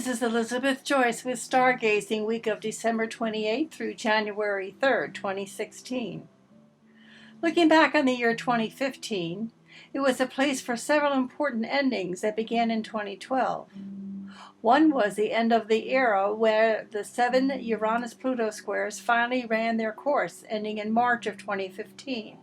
This is Elizabeth Joyce with Stargazing week of December 28th through January 3rd, 2016. Looking back on the year 2015, it was a place for several important endings that began in 2012. One was the end of the era where the 7 Uranus-Pluto squares finally ran their course, ending in March of 2015.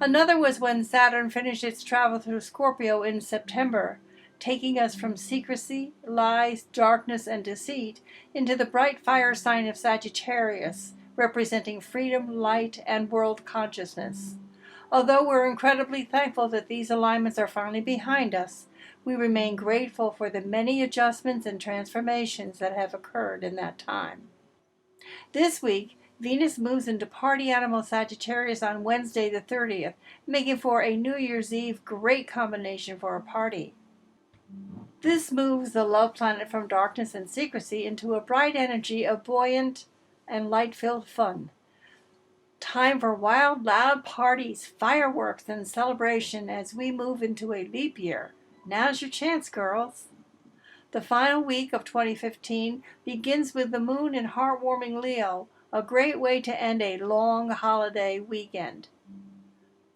Another was when Saturn finished its travel through Scorpio in September, taking us from secrecy, lies, darkness, and deceit into the bright fire sign of Sagittarius, representing freedom, light, and world consciousness. Although we're incredibly thankful that these alignments are finally behind us, we remain grateful for the many adjustments and transformations that have occurred in that time. This week, Venus moves into party animal Sagittarius on Wednesday the 30th, making for a New Year's Eve great combination for a party. This moves the love planet from darkness and secrecy into a bright energy of buoyant and light-filled fun. Time for wild, loud parties, fireworks, and celebration as we move into a leap year. Now's your chance, girls. The final week of 2015 begins with the moon in heartwarming Leo, a great way to end a long holiday weekend.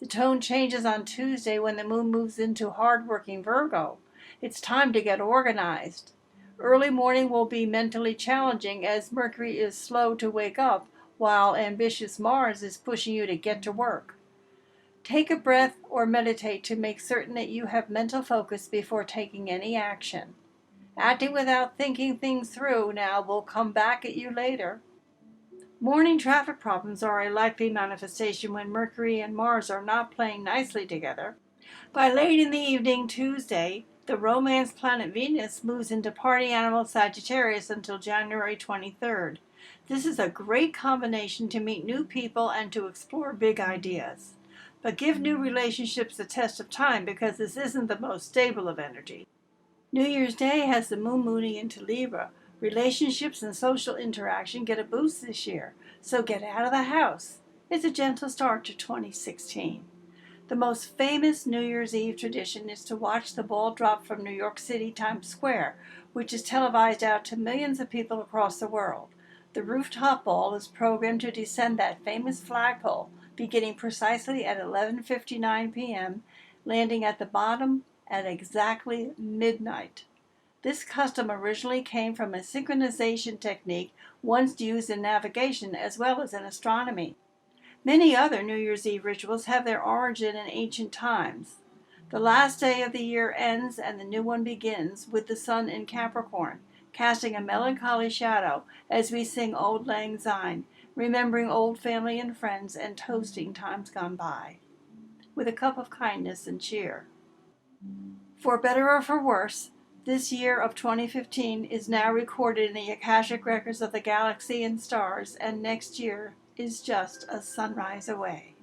The tone changes on Tuesday when the moon moves into hardworking Virgo. It's time to get organized. Early morning will be mentally challenging as Mercury is slow to wake up, while ambitious Mars is pushing you to get to work. Take a breath or meditate to make certain that you have mental focus before taking any action. Acting without thinking things through now will come back at you later. Morning traffic problems are a likely manifestation when Mercury and Mars are not playing nicely together. By late in the evening Tuesday, the romance planet Venus moves into party animal Sagittarius until January 23rd. This is a great combination to meet new people and to explore big ideas. But give new relationships a test of time because this isn't the most stable of energy. New Year's Day has the moon moving into Libra. Relationships and social interaction get a boost this year, so get out of the house. It's a gentle start to 2016. The most famous New Year's Eve tradition is to watch the ball drop from New York City Times Square, which is televised out to millions of people across the world. The rooftop ball is programmed to descend that famous flagpole, beginning precisely at 11:59 p.m., landing at the bottom at exactly midnight. This custom originally came from a synchronization technique once used in navigation as well as in astronomy. Many other New Year's Eve rituals have their origin in ancient times. The last day of the year ends and the new one begins with the sun in Capricorn, casting a melancholy shadow as we sing Auld Lang Syne, remembering old family and friends and toasting times gone by, with a cup of kindness and cheer. For better or for worse, this year of 2015 is now recorded in the Akashic records of the galaxy and stars, and next year is just a sunrise away.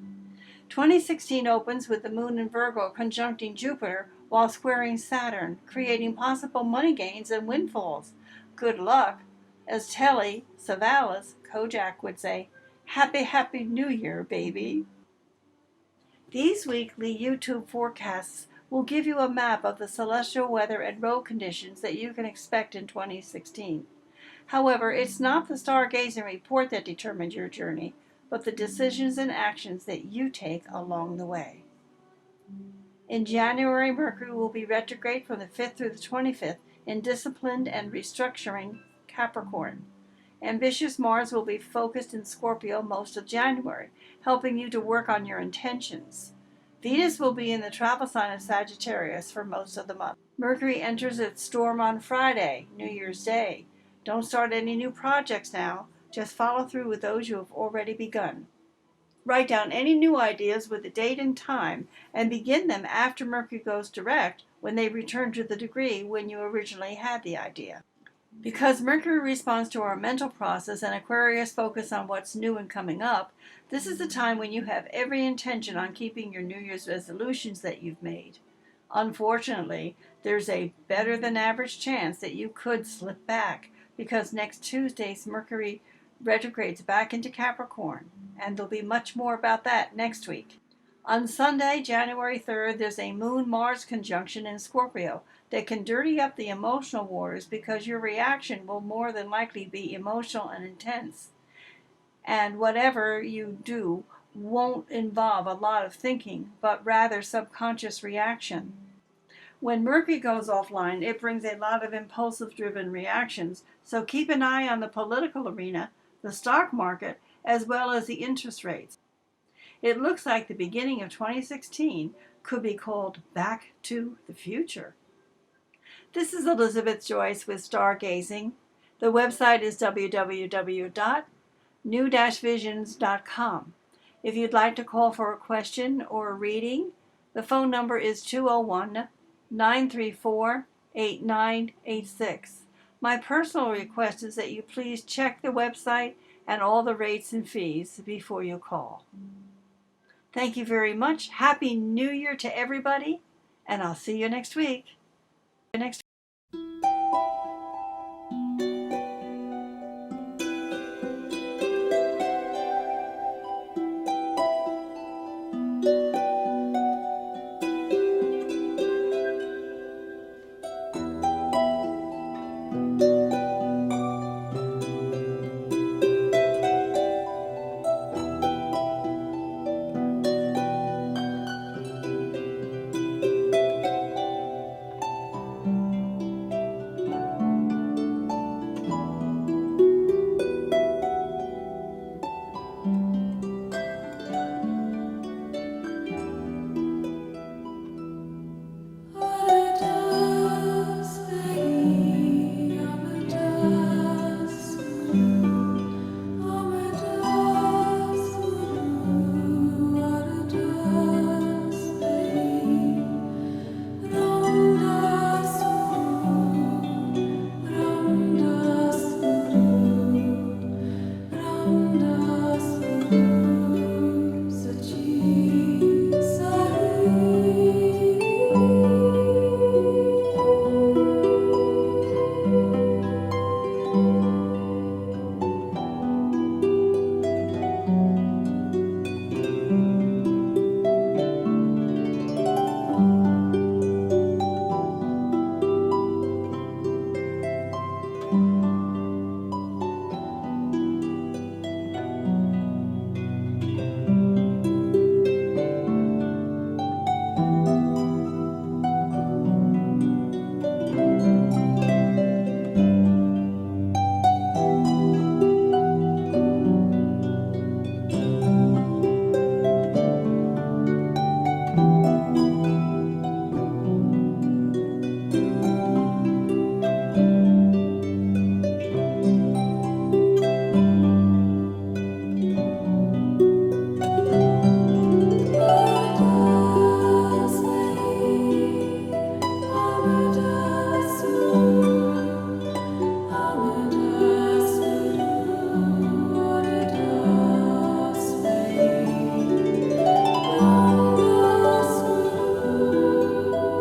2016 opens with the moon in Virgo conjuncting Jupiter while squaring Saturn, creating possible money gains and windfalls. Good luck. As Telly Savalas, Kojak would say, happy, happy New Year, baby. These weekly YouTube forecasts will give you a map of the celestial weather and road conditions that you can expect in 2016. However, it's not the stargazing report that determines your journey, but the decisions and actions that you take along the way. In January, Mercury will be retrograde from the 5th through the 25th in disciplined and restructuring Capricorn. Ambitious Mars will be focused in Scorpio most of January, helping you to work on your intentions. Venus will be in the travel sign of Sagittarius for most of the month. Mercury enters its storm on Friday, New Year's Day. Don't start any new projects now. Just follow through with those you have already begun. Write down any new ideas with a date and time and begin them after Mercury goes direct when they return to the degree when you originally had the idea. Because Mercury responds to our mental process and Aquarius focus on what's new and coming up, this is the time when you have every intention on keeping your New Year's resolutions that you've made. Unfortunately, there's a better than average chance that you could slip back because next Tuesday's Mercury retrogrades back into Capricorn, and there'll be much more about that next week. On Sunday, January 3rd, there's a Moon-Mars conjunction in Scorpio that can dirty up the emotional waters because your reaction will more than likely be emotional and intense. And whatever you do won't involve a lot of thinking, but rather subconscious reaction. When Mercury goes offline, it brings a lot of impulsive driven reactions, so keep an eye on the political arena, the stock market, as well as the interest rates. It looks like the beginning of 2016 could be called Back to the Future. This is Elizabeth Joyce with Stargazing. The website is www.new-visions.com. If you'd like to call for a question or a reading, the phone number is 201-934-8986. My personal request is that you please check the website and all the rates and fees before you call. Thank you very much. Happy New Year to everybody, and I'll see you next week.